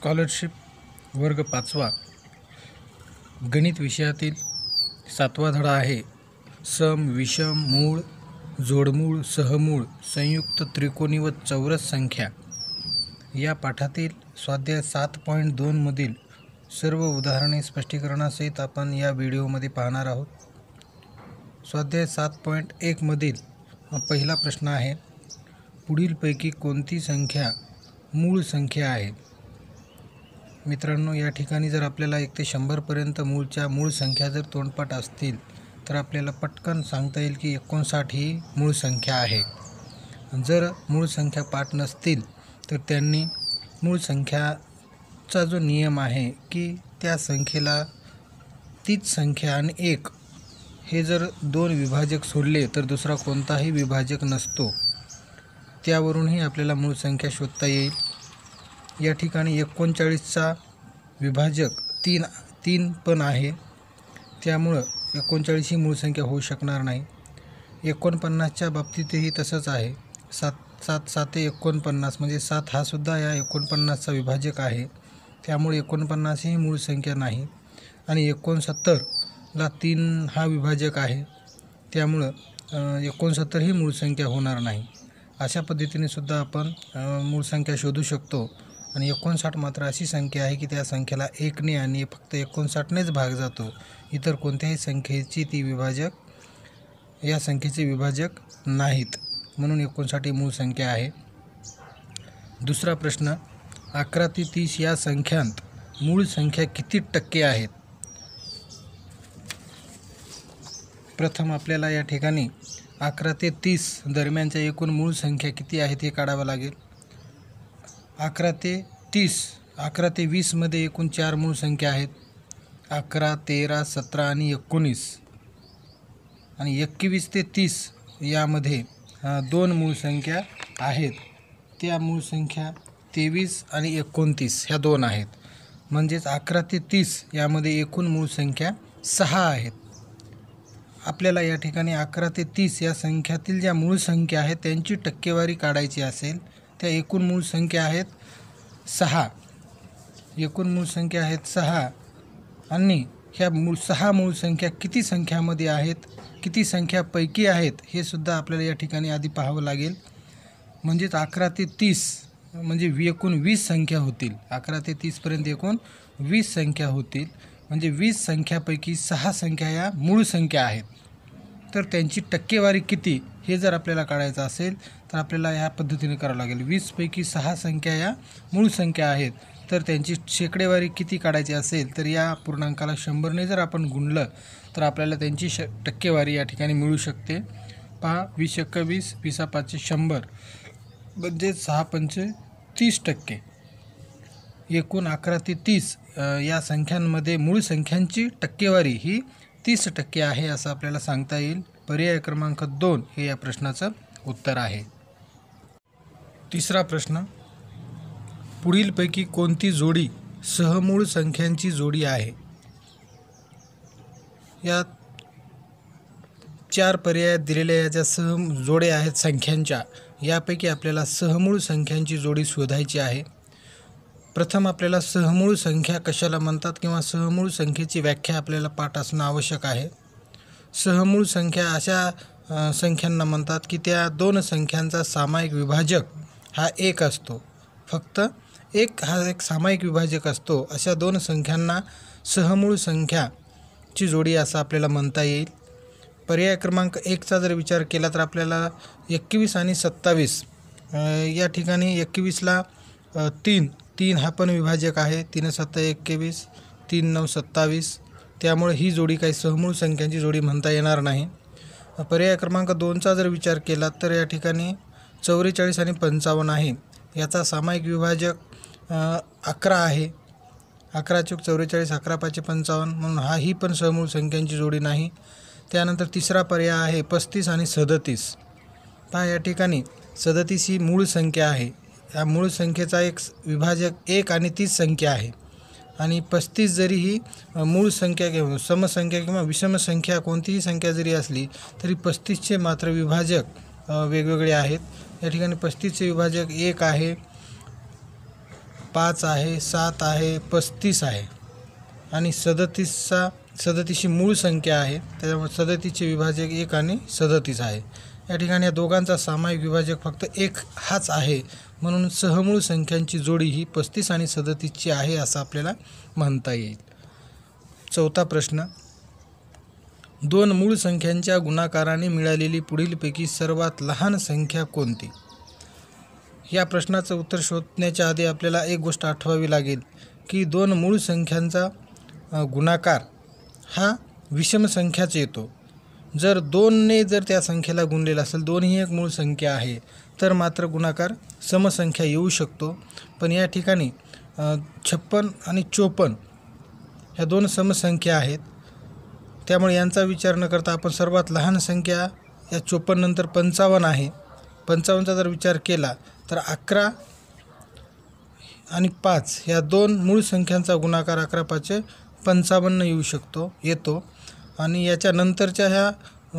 Scholarship वर्ग 5वा गणित विषयातील 7वा धडा आहे. सम, विषम, मूळ, जोडमूळ, सहमूळ, संयुक्त, त्रिकोणी व चौरस संख्या. या पाठातील स्वाध्याय 7.2 मधील सर्व उदाहरणे स्पष्टीकरणासहित आपण या व्हिडिओमध्ये पाहणार आहोत. स्वाध्याय 7.1 मधील पहिला प्रश्न आहे. पुढीलपैकी कोणती संख्या मूळ संख्या आहे? मित्रांनो, या ठिकाणी जर आपल्याला 1 ते 100 पर्यंत मूळ संख्या जर तोंडपाठ असतील तर आपल्याला पटकन सांगता येईल की 59 ही मूळ संख्या आहे. जर मूळ संख्या पाठ नसतील तर त्यांनी मूळ संख्याचा जो नियम आहे की त्या संख्येला तीच संख्या आणि 1 हे जर 2 विभाजक सोडले तर दुसरा कोणताही विभाजक नसतो. त्यावरूनही आपल्याला मूळ संख्या शोधता येईल. या ठिकाणी 39चा विभाजक 3 पण आहे, त्यामुळं 39 ही मूळ संख्या होऊ शकणार नाही. 49च्या बाबतीतही तसंच आहे. 7 ते 49 म्हणजे 7 हा सुद्धा या 49चा विभाजक आहे, त्यामुळे 49 ही मूळ संख्या नाही. आणि 69ला 3 हा विभाजक आहे, त्यामुळं 69 ही मूळ संख्या होणार नाही. अशा पद्धतीने सुद्धा आपण मूळ संख्या शोधू शकतो. आणि 59 मात्र अशी संख्या आहे की त्या संख्येला 1ने आणि फक्त 59नेच भाग जातो. इतर कोणत्याही संख्येची या संख्येचे विभाजक नाहीत, म्हणून 59 ही मूळ संख्या आहे. दुसरा प्रश्न. 11 ते 30 या संख्यांत मूळ संख्या किती टक्के आहेत? प्रथम आपल्याला या ठिकाणी 11 ते 30 दरम्यानच्या एकूण मूळ संख्या किती आहेत हे काढावं लागेल. 11 ते 20 मध्ये एकूण 4 मूळ संख्या आहेत. 11, 13, 17 आणि 19. आणि 21 ते 30 यामध्ये 2 मूळ संख्या आहेत. त्या मूळ संख्या 23 आणि 29 ह्या 2 आहेत. म्हणजेच 11 ते 30 यामध्ये एकूण मूळ संख्या 6 आहेत. आपल्याला या ठिकाणी 11 ते 30 या संख्यातील ज्या मूळ संख्या आहेत त्यांची टक्केवारी काढायची असेल, त्या एकूण मूळ संख्या आहेत 6. एकूण मूळ संख्या आहेत 6 आणि ह्या 6 मूळ संख्या किती संख्यामध्ये आहेत, किती संख्यापैकी आहेत हे सुद्धा आपल्याला या ठिकाणी आधी पाहावं लागेल. म्हणजेच 11 ते 30 म्हणजे एकूण 20 संख्या होतील. 11 ते 30पर्यंत एकूण 20 संख्या होतील. म्हणजे 20 संख्यापैकी 6 संख्या या मूळ संख्या आहेत. तर त्यांची टक्केवारी किती हे जर आपल्याला काढायचं असेल तर आपल्याला ह्या पद्धतीने करावं लागेल. 20 पैकी 6 संख्या या मूळ संख्या आहेत, तर त्यांची शेकडेवारी किती काढायची असेल तर या पूर्णांकाला 100ने जर आपण गुणलं तर आपल्याला त्यांची टक्केवारी या ठिकाणी मिळू शकते. पहा, 20 × 20, 20 × 5 = 100 म्हणजे 6 × 5 = 30%. एकूण 11 ते 30 या संख्यांमध्ये मूळ संख्यांची टक्केवारी ही 30% आहे असं आपल्याला सांगता येईल. पर्याय क्रमांक 2 हे या प्रश्नाचं उत्तर आहे. तिसरा प्रश्न. पुढीलपैकी कोणती जोडी सहमूळ संख्यांची जोडी आहे? या 4 पर्यायात दिलेल्या या ज्या जोड्या आहेत संख्यांच्या, यापैकी आपल्याला सहमूळ संख्यांची जोडी शोधायची आहे. प्रथम आपल्याला सहमूळ संख्या कशाला म्हणतात किंवा सहमूळ संख्येची व्याख्या आपल्याला पाठ असणं आवश्यक आहे. सहमूळ संख्या अशा संख्यांना म्हणतात की त्या 2 संख्यांचा सामायिक विभाजक हा 1 असतो. फक्त 1 हा एक सामायिक विभाजक असतो. अशा 2 संख्यांना सहमूळ संख्याची जोडी असं आपल्याला म्हणता येईल. पर्याय क्रमांक 1चा जर विचार केला तर आपल्याला 21 आणि 27 या ठिकाणी 21ला 3 हा पण विभाजक आहे. 3 × 7 = 21, 3 × 9 = 27. त्यामुळे ही जोडी काही सहमूळ संख्यांची जोडी म्हणता येणार नाही. पर्याय क्रमांक 2चा जर विचार केला तर या ठिकाणी 44 आणि 55 आहे. याचा सामायिक विभाजक 11 आहे. 11 × 44, 11 × 5 = 55, म्हणून ही पण सहमूळ संख्यांची जोडी नाही. त्यानंतर तिसरा पर्याय आहे 35 आणि 37. पहा, या ठिकाणी 37 ही मूळ संख्या आहे. या मूळ संख्येचा एक विभाजक 1 आणि तीच संख्या आहे. आणि 35 जरी ही मूळ संख्या किंवा समसंख्या किंवा विषम संख्या कोणतीही संख्या जरी असली तरी 35चे मात्र विभाजक वेगवेगळे आहेत. या ठिकाणी 35चे विभाजक 1 आहे, 5 आहे, 7 आहे, 35 आहे आणि 37 ही मूळ संख्या आहे, त्याच्यामुळे 37चे विभाजक 1 आणि 37 आहे. या ठिकाणी या दोघांचा सामायिक विभाजक फक्त 1 हाच आहे, म्हणून सहमूळ संख्यांची जोडी ही 35 आणि 37ची आहे असं आपल्याला म्हणता येईल. चौथा प्रश्न, 2 मूळ संख्यांच्या गुणाकाराने मिळालेली पुढीलपैकी सर्वात लहान संख्या कोणती? या प्रश्नाचं उत्तर शोधण्याच्या आधी आपल्याला एक गोष्ट आठवावी लागेल की 2 मूळ संख्यांचा गुणाकार हा विषम संख्याच येतो. जर 2ने जर त्या संख्येला गुणलेला असेल, 2 ही एक मूळ संख्या आहे, तर मात्र गुणाकार समसंख्या येऊ शकतो. पण या ठिकाणी 56 आणि 54 ह्या 2 समसंख्या आहेत, त्यामुळे यांचा विचार न करता आपण सर्वात लहान संख्या या 54 नंतर 55 आहे. 55चा जर विचार केला तर 11 आणि 5 ह्या 2 मूळ संख्यांचा गुणाकार 11 5 55 येतो आणि याच्या नंतरच्या ह्या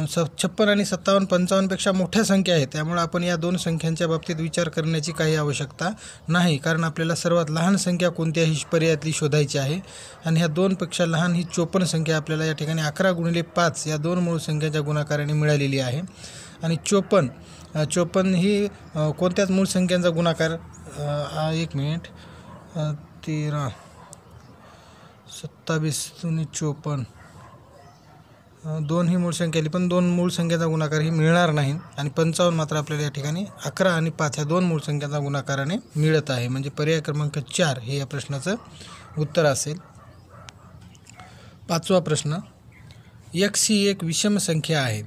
56 आणि 57 55पेक्षा मोठ्या संख्या आहेत, त्यामुळे आपण या 2 संख्यांच्या बाबतीत विचार करण्याची काही आवश्यकता नाही, कारण आपल्याला सर्वात लहान संख्या कोणत्याही पर्यायातली शोधायची आहे आणि ह्या 2पेक्षा लहान ही 54 संख्या आपल्याला या ठिकाणी 11 गुणिले 5 या 2 मूळ संख्यांच्या गुणाकाराने मिळालेली आहे. आणि 54 ही कोणत्याच मूळ संख्यांचा गुणाकार 1 मिनिट 13 27 आणि 54 2 ही मूळ संख्या आली, पण 2 मूळ संख्याचा गुणाकार ही मिळणार नाही आणि 55 मात्र आपल्याला या ठिकाणी 11 आणि 5 ह्या 2 मूळ संख्याचा गुणाकाराने मिळत आहे, म्हणजे पर्याय क्रमांक 4 हे या प्रश्नाचं उत्तर असेल. 5वा प्रश्न, x ही एक विषम संख्या आहे.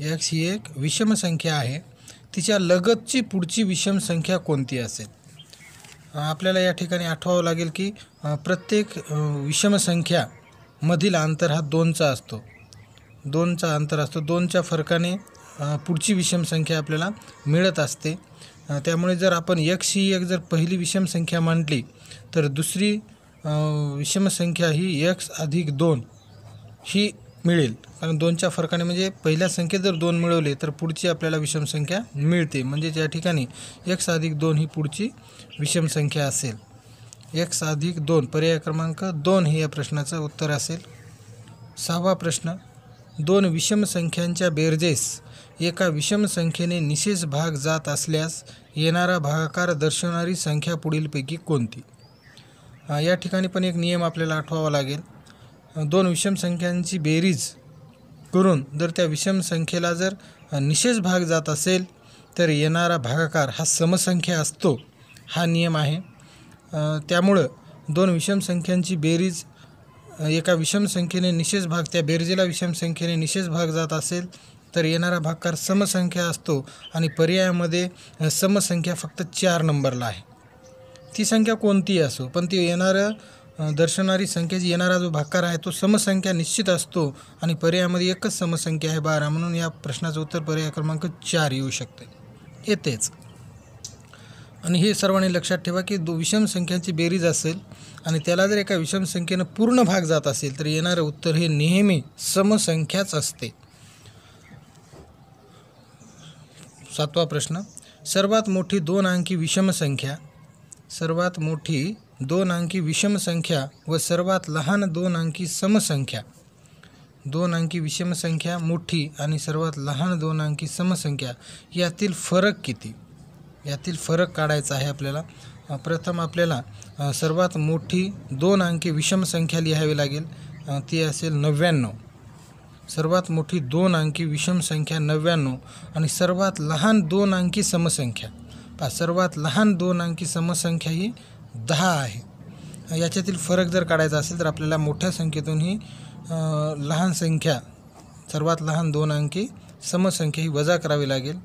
x ही एक विषम संख्या आहे, तिच्या लगतची पुढची विषम संख्या कोणती असेल? आपल्याला या ठिकाणी आठवावं लागेल की प्रत्येक विषम संख्या मधील अंतर हा 2चा असतो. 2चा अंतर असतो. 2च्या फरकाने पुढची विषम संख्या आपल्याला मिळत असते. त्यामुळे जर आपण x ही एक जर पहिली विषम संख्या मांडली तर दुसरी विषम संख्या ही x अधिक 2 ही मिळेल, कारण 2च्या फरकाने म्हणजे पहिल्या संख्येत जर 2 मिळवले तर पुढची आपल्याला विषम संख्या मिळते, म्हणजे या ठिकाणी x अधिक 2 ही पुढची विषम संख्या असेल. x अधिक 2 पर्याय क्रमांक 2 हे या प्रश्नाचं उत्तर असेल. 6वा प्रश्न, 2 विषम संख्यांच्या बेरजेस एका विषम संख्येने निशेष भाग जात असल्यास येणारा भागाकार दर्शवणारी संख्या पुढीलपैकी कोणती? या ठिकाणी पण एक नियम आपल्याला आठवावा लागेल. 2 विषम संख्यांची बेरीज करून जर त्या विषम संख्येला जर निशेष भाग जात असेल तर येणारा भागाकार हा समसंख्या असतो, हा नियम आहे. त्यामुळं 2 विषम संख्यांची बेरीज एका विषम संख्येने निशेष भाग, त्या बेरजेला विषम संख्येने निशेष भाग जात असेल तर येणारा भागाकार समसंख्या असतो आणि पर्यायामध्ये समसंख्या फक्त 4 नंबरला आहे. ती संख्या कोणतीही असो, पण ती दर्शवणारी संख्येची येणारा जो भागाकार आहे तो समसंख्या निश्चित असतो आणि पर्यायामध्ये एकच समसंख्या आहे 12, म्हणून या प्रश्नाचं उत्तर पर्याय क्रमांक 4 येऊ शकते, येतेच. आणि हे सर्वांनी लक्षात ठेवा की विषम संख्यांची बेरीज असेल आणि त्याला जर एका विषम संख्येनं पूर्ण भाग जात असेल तर येणारं उत्तर हे नेहमी समसंख्याच असते. 7वा प्रश्न, सर्वात मोठी 2 अंकी विषम संख्या, सर्वात मोठी 2 अंकी विषम संख्या व सर्वात लहान 2 अंकी समसंख्या, 2 अंकी विषम संख्या मोठी आणि सर्वात लहान 2 अंकी समसंख्या यातील फरक किती? यातील फरक काढायचा आहे आपल्याला. प्रथम आपल्याला सर्वात मोठी 2 अंकी विषम संख्या लिहावी लागेल, ती असेल 99. सर्वात मोठी 2 अंकी विषम संख्या 99 आणि सर्वात लहान 2 अंकी समसंख्या, सर्वात लहान 2 अंकी समसंख्या ही 10 आहे. याच्यातील फरक जर काढायचा असेल तर आपल्याला मोठ्या संख्येतून ही लहान संख्या, सर्वात लहान 2 अंकी समसंख्या ही वजा करावी लागेल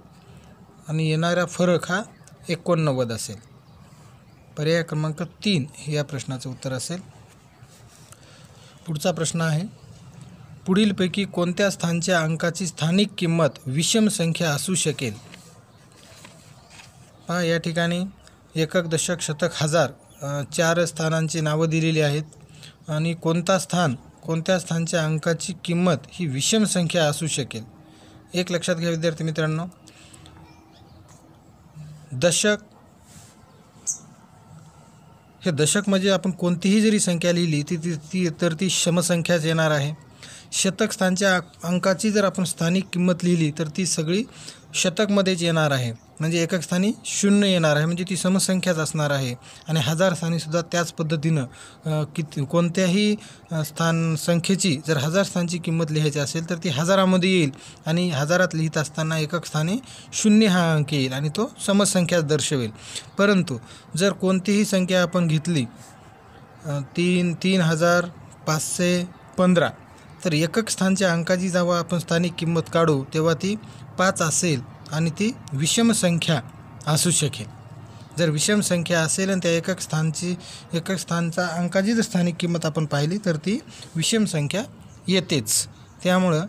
आणि येणारा फरक हा 89 असेल. पर्याय क्रमांक 3 हे या प्रश्नाचं उत्तर असेल. पुढचा प्रश्न आहे, पुढीलपैकी कोणत्या स्थानच्या अंकाची स्थानिक किंमत विषम संख्या असू शकेल? या ठिकाणी एकक, दशक, शतक, हजार 4 स्थानांची नावं दिलेली आहेत आणि कोणत्या स्थानच्या अंकाची किंमत ही विषम संख्या असू शकेल. एक लक्षात घ्या विद्यार्थी मित्रांनो, दशक हे दशक म्हणजे आपण कोणतीही जरी संख्या लिहिली तर ती समसंख्याच येणार आहे. शतक स्थानच्या अंकाची जर आपण स्थानिक किंमत लिहिली तर ती सगळी शतकमध्येच येणार आहे. म्हणजे एकक स्थानी 0 येणार आहे, म्हणजे ती समसंख्याच असणार आहे. आणि हजार स्थानीसुद्धा त्याच पद्धतीनं कोणत्याही संख्येची जर हजार स्थानची किंमत लिहायची असेल तर ती हजारामध्ये येईल आणि हजारात लिहित असताना एकक स्थानी 0 हा अंक येईल आणि तो समसंख्याच दर्शवेल. परंतु जर कोणतीही संख्या आपण घेतली 3,515 तर एकक स्थानच्या अंकाची जेव्हा आपण स्थानिक किंमत काढू तेव्हा ती 5 असेल आणि ती विषम संख्या असू शकेल. जर विषम संख्या असेल आणि त्या एकक स्थानचा अंकाची जर स्थानिक किंमत आपण पाहिली तर ती विषम संख्या येतेच. त्यामुळं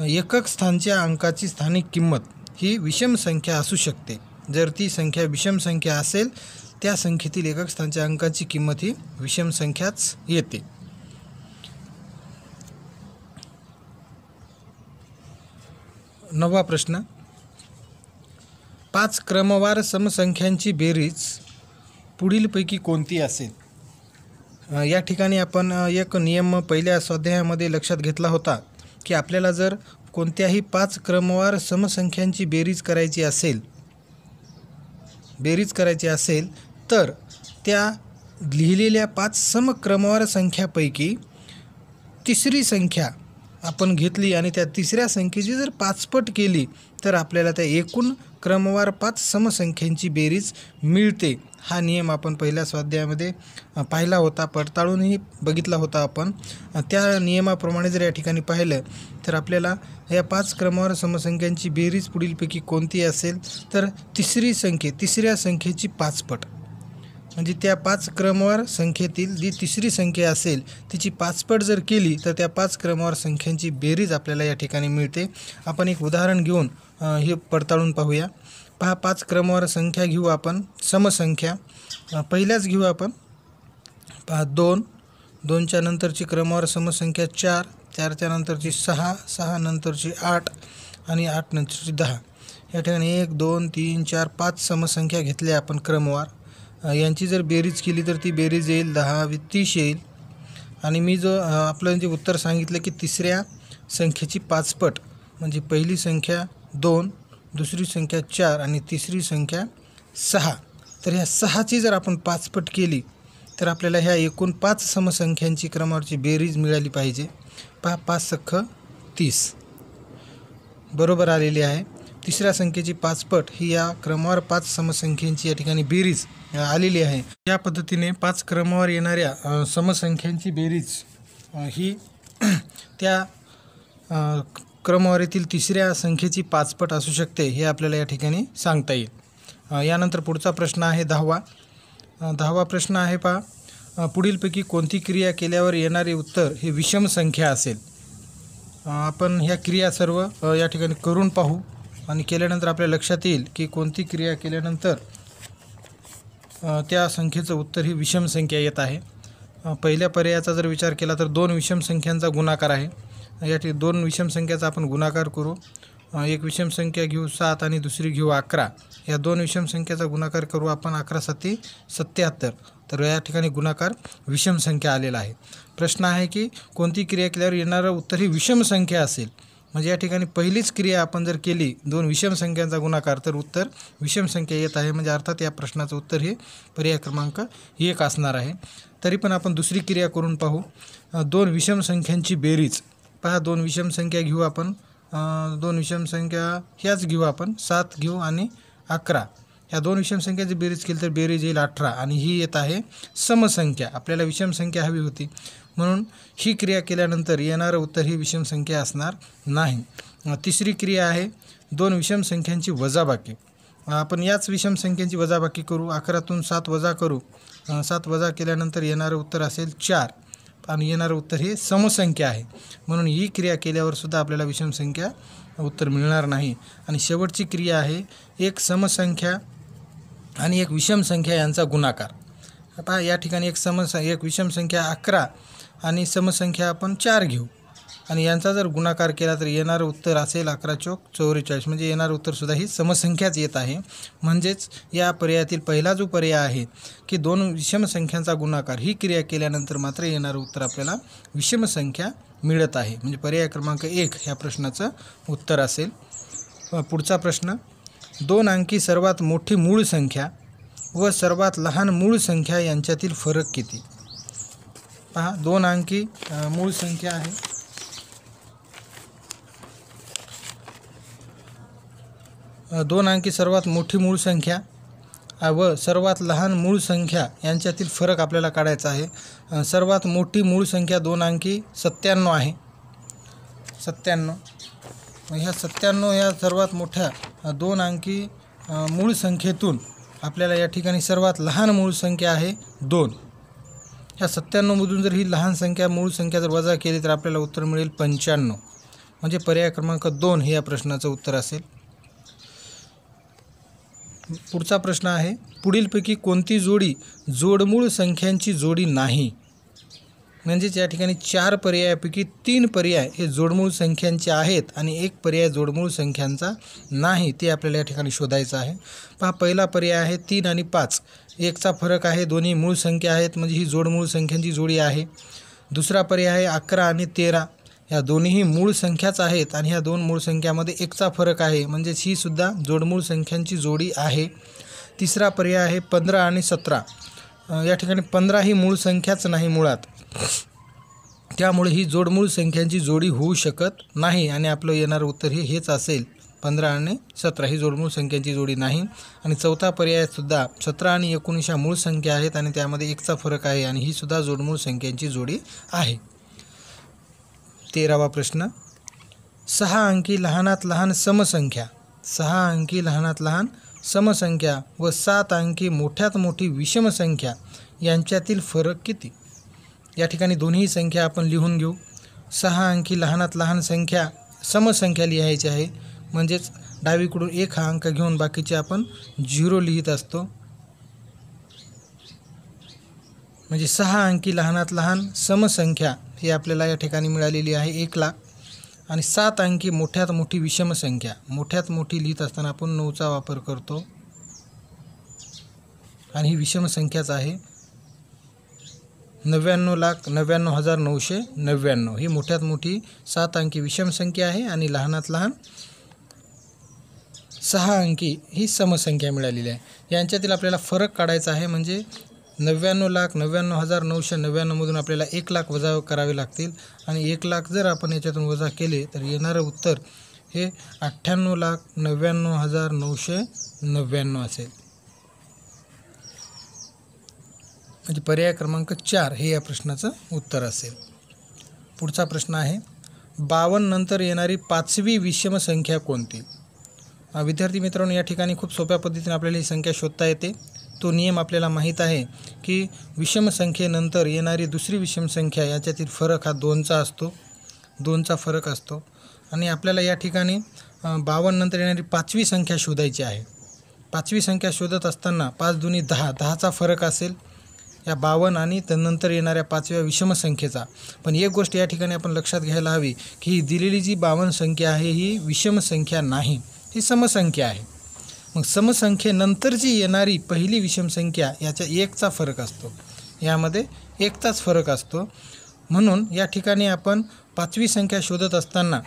एकक स्थानच्या अंकाची स्थानिक किंमत ही विषम संख्या असू शकते. जर ती संख्या विषम संख्या असेल त्या संख्येतील एकक स्थानच्या अंकाची किंमत ही विषम संख्याच येते. 9वा प्रश्न, 5 क्रमवार समसंख्यांची बेरीज पुढीलपैकी कोणती असेल? या ठिकाणी आपण एक नियम पहिल्या स्वाध्यायामध्ये लक्षात घेतला होता की आपल्याला जर कोणत्याही 5 क्रमवार समसंख्यांची बेरीज करायची असेल तर त्या लिहिलेल्या 5 समक्रमवार संख्यापैकी तिसरी संख्या आपण घेतली आणि त्या तिसऱ्या संख्येची जर 5 पट केली तर आपल्याला त्या एकूण क्रमवार 5 समसंख्यांची बेरीज मिळते. हा नियम आपण पहिल्या स्वाध्यायामध्ये पाहिला होता, पडताळूनही बघितला होता आपण. त्या नियमाप्रमाणे जर या ठिकाणी पाहिलं तर आपल्याला या 5 क्रमवार समसंख्यांची बेरीज पुढीलपैकी कोणती असेल तर तिसऱ्या संख्येची 5 पट. म्हणजे त्या 5 क्रमवार संख्येतील जी तिसरी संख्या असेल तिची 5 पट जर केली तर त्या 5 क्रमवार संख्यांची बेरीज आपल्याला या ठिकाणी मिळते. आपण एक उदाहरण घेऊन हे पडताळून पाहूया. पहा, 5 क्रमवार संख्या घेऊ आपण, समसंख्या. पहिल्याच घेऊ आपण. पहा, 2च्या नंतरची क्रमवार समसंख्या 4च्या नंतरची 6 नंतरची 8 आणि 8 नंतरची 10. या ठिकाणी 1 2 3 4 5 समसंख्या घेतल्या आपण क्रमवार. यांची जर बेरीज केली तर ती बेरीज येईल 10 + 30 येईल. आणि मी जो आपलं जे उत्तर सांगितलं की तिसऱ्या संख्येची 5 पट म्हणजे पहिली संख्या 2, दुसरी संख्या 4 आणि तिसरी संख्या 6. तर ह्या 6ची जर आपण 5 पट केली तर आपल्याला ह्या एकूण 5 समसंख्यांची क्रमवारची बेरीज मिळाली पाहिजे. पहा, 5 सख्ख 30 बरोबर आलेली आहे. तिसऱ्या संख्येची 5 पट ही या क्रमवार 5 समसंख्यांची या ठिकाणी बेरीज आलेली आहे. या पद्धतीने 5 क्रमवार येणाऱ्या समसंख्यांची बेरीज ही त्या क्रमवारीतील तिसऱ्या संख्येची 5 पट असू शकते हे आपल्याला या ठिकाणी सांगता येईल. यानंतर पुढचा प्रश्न आहे 10वा प्रश्न आहे. पहा, पुढीलपैकी कोणती क्रिया केल्यावर येणारे उत्तर हे विषम संख्या असेल? आपण ह्या क्रिया सर्व या ठिकाणी करून पाहू आणि केल्यानंतर आपल्या लक्षात येईल की कोणती क्रिया केल्यानंतर त्या संख्येचं उत्तर ही विषम संख्या येत आहे. पहिल्या पर्यायाचा जर विचार केला तर 2 विषम संख्यांचा गुणाकार आहे. या 2 विषम संख्याचा आपण गुणाकार करू. एक विषम संख्या घेऊ 7 आणि दुसरी घेऊ 11. या 2 विषम संख्याचा गुणाकार करू आपण 11 × 7 = 77. तर या ठिकाणी गुणाकार विषम संख्या आलेला आहे. प्रश्न आहे की कोणती क्रिया केल्यावर येणारं उत्तर ही विषम संख्या असेल? म्हणजे या ठिकाणी पहिलीच क्रिया आपण जर केली 2 विषम संख्यांचा गुणाकार तर उत्तर विषम संख्या येत आहे. म्हणजे अर्थात या प्रश्नाचं उत्तर हे पर्याय क्रमांक 1 असणार आहे. तरी पण आपण दुसरी क्रिया करून पाहू. 2 विषम संख्यांची बेरीज. पहा, 2 विषम संख्या घेऊ आपण. 2 विषम संख्या ह्याच घेऊ आपण, 7 घेऊ आणि 11. ह्या 2 विषम संख्याची बेरीज केली तर बेरीज येईल 18 आणि ही येत आहे समसंख्या. आपल्याला विषम संख्या हवी होती म्हणून ही क्रिया केल्यानंतर येणारं उत्तर ही विषम संख्या असणार नाही. तिसरी क्रिया आहे 2 विषम संख्यांची वजाबाकी. आपण याच विषम संख्यांची वजाबाकी करू. 11तून 7 वजा करू. 7 वजा केल्यानंतर येणारं उत्तर असेल 4 आणि येणारं उत्तर हे समसंख्या आहे. म्हणून ही क्रिया केल्यावर सुद्धा आपल्याला विषम संख्या उत्तर मिळणार नाही. आणि शेवटची क्रिया आहे एक समसंख्या आणि एक विषम संख्या यांचा गुणाकार. पहा, या ठिकाणी एक विषम संख्या 11 आणि समसंख्या आपण 4 घेऊ. आणि यांचा जर गुणाकार केला तर येणारं उत्तर असेल 11 चौक 44, म्हणजे येणारं उत्तरसुद्धा ही समसंख्याच येत आहे. म्हणजेच या पर्यायातील पहिला जो पर्याय आहे की दोन विषम संख्यांचा गुणाकार ही क्रिया केल्यानंतर मात्र येणारं उत्तर आपल्याला विषम संख्या मिळत आहे, म्हणजे पर्याय क्रमांक 1 ह्या प्रश्नाचं उत्तर असेल. पुढचा प्रश्न, 2 अंकी सर्वात मोठी मूळ संख्या व सर्वात लहान मूळ संख्या यांच्यातील फरक किती? पहा, 2 अंकी मूळ संख्या आहे. 2 अंकी सर्वात मोठी मूळ संख्या व सर्वात लहान मूळ संख्या यांच्यातील फरक आपल्याला काढायचा आहे. सर्वात मोठी मूळ संख्या 2 अंकी 97 आहे. 97. ह्या 97 ह्या सर्वात मोठ्या 2 अंकी मूळ संख्येतून आपल्याला या ठिकाणी सर्वात लहान मूळ संख्या आहे 2. ह्या 97मधून जर ही लहान संख्या मूळ संख्या जर वजा केली तर आपल्याला उत्तर मिळेल 95, म्हणजे पर्याय क्रमांक 2 हे या प्रश्नाचं उत्तर असेल. पुढचा प्रश्न आहे, पुढीलपैकी कोणती जोडी जोडमूळ संख्यांची जोडी नाही? म्हणजेच या ठिकाणी 4 पर्यायापैकी 3 पर्याय हे जोडमूळ संख्यांचे आहेत आणि 1 पर्याय जोडमूळ संख्यांचा नाही, ते आपल्याला या ठिकाणी शोधायचं आहे. पहा, पहिला पर्याय आहे 3 आणि 5, 1चा फरक आहे, दोन्ही मूळ संख्या आहेत, म्हणजे ही जोडमूळ संख्यांची जोडी आहे. दुसरा पर्याय आहे 11 आणि 13, ह्या दोन्हीही मूळ संख्याच आहेत आणि ह्या 2 मूळ संख्यामध्ये 1चा फरक आहे, म्हणजेच ही सुद्धा जोडमूळ संख्यांची जोडी आहे. तिसरा पर्याय आहे 15 आणि 17, या ठिकाणी 15 ही मूळ संख्याच नाही मुळात, त्यामुळे ही जोडमूळ संख्यांची जोडी होऊ शकत नाही आणि आपलं येणारं उत्तर हेच असेल. 15 आणि 17 ही जोडमूळ संख्यांची जोडी नाही. आणि चौथा पर्याय सुद्धा 17 आणि 19 ह्या मूळ संख्या आहेत आणि त्यामध्ये 1चा फरक आहे आणि ही सुद्धा जोडमूळ संख्यांची जोडी आहे. 13वा प्रश्न, 6 अंकी लहानात लहान समसंख्या, 6 अंकी लहानात लहान समसंख्या व 7 अंकी मोठ्यात मोठी विषम संख्या यांच्यातील फरक किती? या ठिकाणी दोन्ही संख्या आपण लिहून घेऊ. 6 अंकी लहानात लहान संख्या समसंख्या लिहायची आहे, म्हणजेच डावीकडून 1 हा अंक घेऊन बाकीचे आपण 0 लिहित असतो. म्हणजे 6 अंकी लहानात लहान समसंख्या ही आपल्याला या ठिकाणी मिळालेली आहे 1,00,000 आणि 7 अंकी मोठ्यात मोठी विषम संख्या, मोठ्यात मोठी लिहित असताना आपण 9चा वापर करतो आणि ही विषम संख्याच आहे 99,99,999. ही मोठ्यात मोठी 7 अंकी विषम संख्या आहे आणि लहानात लहान 6 अंकी ही समसंख्या मिळालेली आहे. यांच्यातील आपल्याला फरक काढायचा आहे, म्हणजे 99,99,999 मधून आपल्याला 1,00,000 वजा करावे लागतील आणि 1,00,000 जर आपण याच्यातून वजा केले तर येणारं उत्तर हे 98,99,999 असेल, म्हणजे पर्याय क्रमांक 4 हे या प्रश्नाचं उत्तर असेल. पुढचा प्रश्न आहे, 52 नंतर येणारी 5वी विषम संख्या कोणती? विद्यार्थी मित्रांनो, या ठिकाणी खूप सोप्या पद्धतीने आपल्याला ही संख्या शोधता येते. तो नियम आपल्याला माहीत आहे की विषम संख्येनंतर येणारी दुसरी विषम संख्या याच्यातील फरक हा 2चा असतो, 2चा फरक असतो. आणि आपल्याला या ठिकाणी 52 नंतर येणारी 5वी संख्या शोधायची आहे. 5वी संख्या शोधत असताना 5 दुनी 10, 10चा फरक असेल या 52 आणि त्यानंतर येणाऱ्या 5व्या विषम संख्येचा. पण एक गोष्ट या ठिकाणी आपण लक्षात घ्यायला हवी की ही दिलेली जी 52 संख्या आहे ही विषम संख्या नाही, ही समसंख्या आहे. मग समसंख्येनंतर जी येणारी पहिली विषम संख्या याच्या 1चा फरक असतो, यामध्ये 1चाच फरक असतो. म्हणून या ठिकाणी आपण 5वी संख्या शोधत असताना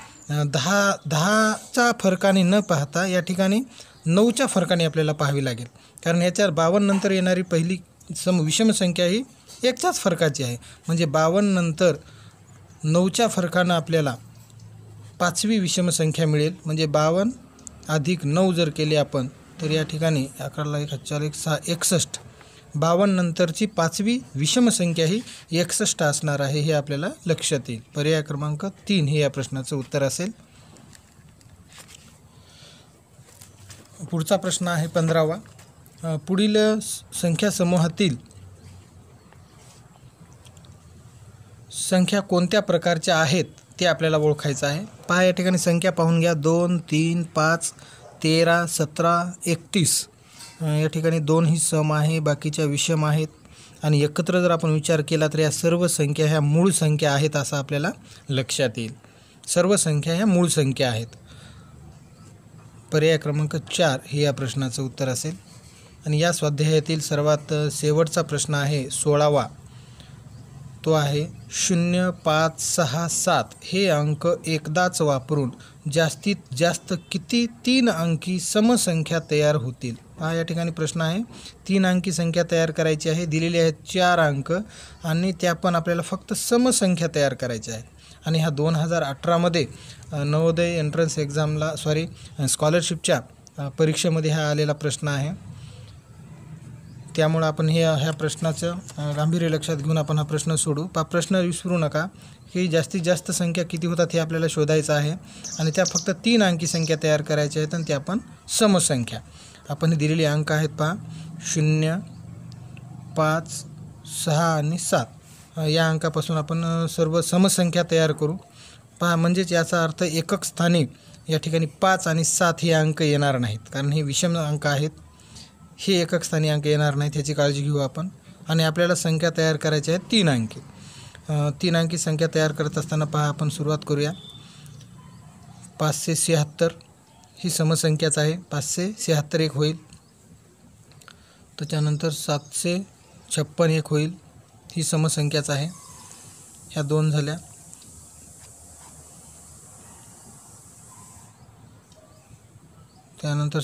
10च्या फरकाने न पाहता या ठिकाणी 9च्या फरकाने आपल्याला पाहावी लागेल, कारण याच्या 52 नंतर येणारी पहिली विषम संख्या ही 1चाच फरकाची आहे. म्हणजे 52 नंतर 9च्या फरकानं आपल्याला 5वी विषम संख्या मिळेल. म्हणजे 52 अधिक 9 जर केले आपण तर या ठिकाणी 11 1 4 1 6 61. 52 नंतरची 5वी विषम संख्या ही 61 असणार आहे, हे आपल्याला लक्षात येईल. पर्याय क्रमांक 3 हे या प्रश्नाचं उत्तर असेल. पुढचा प्रश्न आहे 15वा, पुढील संख्या समूहातील संख्या कोणत्या प्रकारच्या आहेत ते आपल्याला ओळखायचं आहे. पहा, या ठिकाणी संख्या पाहून घ्या, 2 3 5 13 17 31. या ठिकाणी 2 ही सम आहे, बाकीच्या विषम आहेत आणि एकत्र जर आपण विचार केला तर या सर्व संख्या ह्या मूळ संख्या आहेत असं आपल्याला लक्षात येईल. सर्व संख्या ह्या मूळ संख्या आहेत. पर्याय क्रमांक 4 हे या प्रश्नाचं उत्तर असेल. आणि या स्वाध्यायातील सर्वात शेवटचा प्रश्न आहे 16वा. तो आहे 0, 5, 6, 7 हे अंक एकदाच वापरून जास्तीत जास्त किती 3 अंकी समसंख्या तयार होतील. हा या ठिकाणी प्रश्न आहे. 3 अंकी संख्या तयार करायची आहे. दिलेले आहेत 4 अंक आणि त्या पण आपल्याला फक्त समसंख्या तयार करायच्या आहेत. आणि हा 2018मध्ये नवोदय एंट्रन्स एक्झामला स्कॉलरशिपच्या परीक्षेमध्ये हा आलेला प्रश्न आहे. त्यामुळे आपण ह्या प्रश्नाचं गांभीर्य लक्षात घेऊन आपण हा प्रश्न सोडू. प्रश्न विसरू नका की जास्तीत जास्त संख्या किती होतात हे आपल्याला शोधायचं आहे आणि त्या फक्त 3 अंकी संख्या तयार करायच्या आहेत आणि त्या पण समसंख्या. आपण हे दिलेले अंक आहेत पहा 0, 5, 6 आणि 7. या अंकापासून आपण सर्व समसंख्या तयार करू. पहा म्हणजेच याचा अर्थ एकक स्थानी या ठिकाणी 5 आणि 7 हे अंक येणार नाहीत कारण हे विषम अंक आहेत. हे एकक स्थानी अंक येणार नाहीत ह्याची काळजी घेऊ आपण. आणि आपल्याला संख्या तयार करायच्या आहेत 3 अंकी. 3 अंकी संख्या तयार करत असताना पहा आपण सुरुवात करूया. 576 ही समसंख्याच आहे. 576 एक होईल. त्याच्यानंतर 756 एक होईल. ही समसंख्याच आहे. ह्या 2 झाल्या. त्यानंतर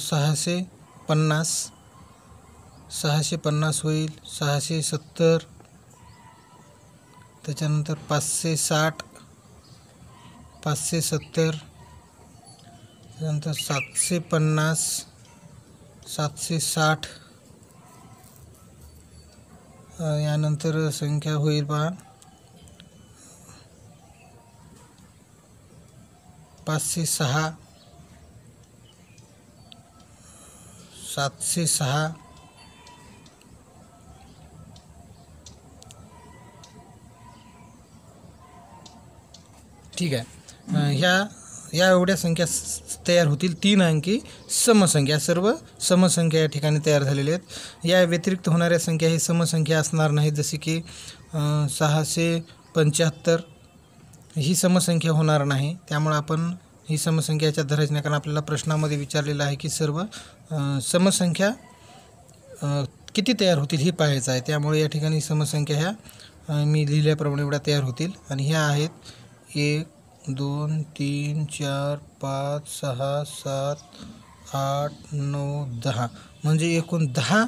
650 होईल. 670. त्याच्यानंतर 560, 570. त्यानंतर 750, 760. यानंतर संख्या होईल पहा 506, 706. ठीक आहे. या एवढ्या संख्या तयार होतील 3 अंकी समसंख्या. सर्व समसंख्या या ठिकाणी तयार झालेल्या आहेत. या व्यतिरिक्त होणाऱ्या संख्या ही समसंख्या असणार नाहीत. जसे की 675 ही समसंख्या होणार नाही. त्यामुळे आपण ही समसंख्या याच्यात धरायची नाही कारण आपल्याला प्रश्नामध्ये विचारलेलं आहे की सर्व समसंख्या किती तयार होतील हे पाहायचं आहे. त्यामुळे या ठिकाणी समसंख्या ह्या मी लिहिल्याप्रमाणे एवढ्या तयार होतील आणि ह्या आहेत 1, 2, 3, 4, 5, 6, 7, 8, 9, 10. म्हणजे एकूण 10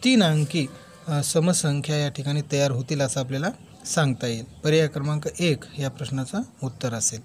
3 अंकी समसंख्या या ठिकाणी तयार होतील असं आपल्याला सांगता येईल. पर्याय क्रमांक 1 या प्रश्नाचं उत्तर असेल.